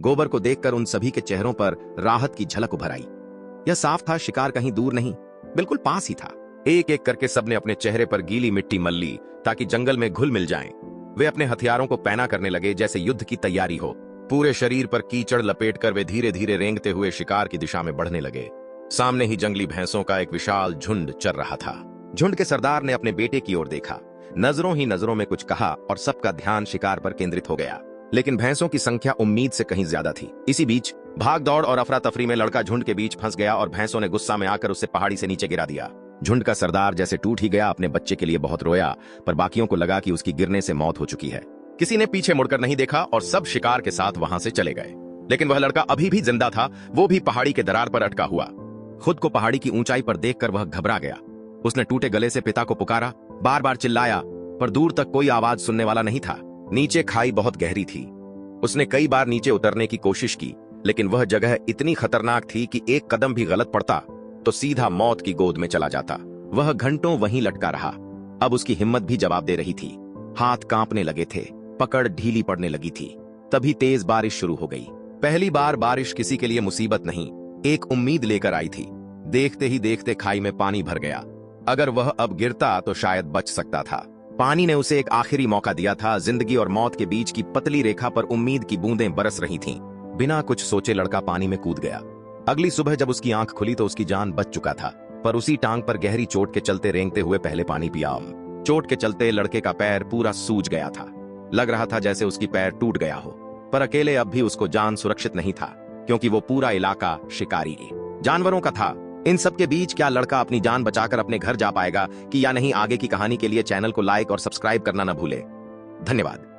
गोबर को देखकर उन सभी के चेहरों पर राहत की झलक उभर आई। यह साफ था, शिकार कहीं दूर नहीं, बिल्कुल पास ही था। एक एक करके सबने अपने चेहरे पर गीली मिट्टी मल ली ताकि जंगल में घुल मिल जाएं। वे अपने हथियारों को पैना करने लगे जैसे युद्ध की तैयारी हो। पूरे शरीर पर कीचड़ लपेटकर वे धीरे धीरे रेंगते हुए शिकार की दिशा में बढ़ने लगे। सामने ही जंगली भैंसों का एक विशाल झुंड चल रहा था। झुंड के सरदार ने अपने बेटे की ओर देखा, नजरों ही नजरों में कुछ कहा और सबका ध्यान शिकार पर केंद्रित हो गया। लेकिन भैंसों की संख्या उम्मीद से कहीं ज्यादा थी। इसी बीच भाग दौड़ और अफरा तफरी में लड़का झुंड के बीच फंस गया और भैंसों ने गुस्सा में आकर उसे पहाड़ी से नीचे गिरा दिया। झुंड का सरदार जैसे टूट ही गया। अपने बच्चे के लिए बहुत रोया, पर बाकियों को लगा कि उसकी गिरने से मौत हो चुकी है। किसी ने पीछे मुड़कर नहीं देखा और सब शिकार के साथ वहां से चले गए। लेकिन वह लड़का अभी भी जिंदा था, वो भी पहाड़ी के दरार पर अटका हुआ। खुद को पहाड़ी की ऊंचाई पर देखकर वह घबरा गया। उसने टूटे गले से पिता को पुकारा, बार बार चिल्लाया, पर दूर तक कोई आवाज सुनने वाला नहीं था। नीचे खाई बहुत गहरी थी। उसने कई बार नीचे उतरने की कोशिश की, लेकिन वह जगह इतनी खतरनाक थी कि एक कदम भी गलत पड़ता तो सीधा मौत की गोद में चला जाता। वह घंटों वहीं लटका रहा। अब उसकी हिम्मत भी जवाब दे रही थी। हाथ कांपने लगे थे, पकड़ ढीली पड़ने लगी थी। तभी तेज बारिश शुरू हो गई। पहली बार बारिश किसी के लिए मुसीबत नहीं, एक उम्मीद लेकर आई थी। देखते ही देखते खाई में पानी भर गया। अगर वह अब गिरता तो शायद बच सकता था। पानी ने उसे एक आखिरी मौका दिया था। जिंदगी और मौत के बीच की पतली रेखा पर उम्मीद की बूंदें बरस रही थीं। बिना कुछ सोचे लड़का पानी में कूद गया। अगली सुबह जब उसकी आंख खुली तो उसकी जान बच चुका था, पर उसी टांग पर गहरी चोट के चलते रेंगते हुए पहले पानी पिया। चोट के चलते लड़के का पैर पूरा सूज गया था। लग रहा था जैसे उसकी पैर टूट गया हो, पर अकेले अब भी उसको जान सुरक्षित नहीं था, क्योंकि वो पूरा इलाका शिकारी जानवरों का था। इन सब के बीच क्या लड़का अपनी जान बचाकर अपने घर जा पाएगा कि या नहीं? आगे की कहानी के लिए चैनल को लाइक और सब्सक्राइब करना न भूले। धन्यवाद।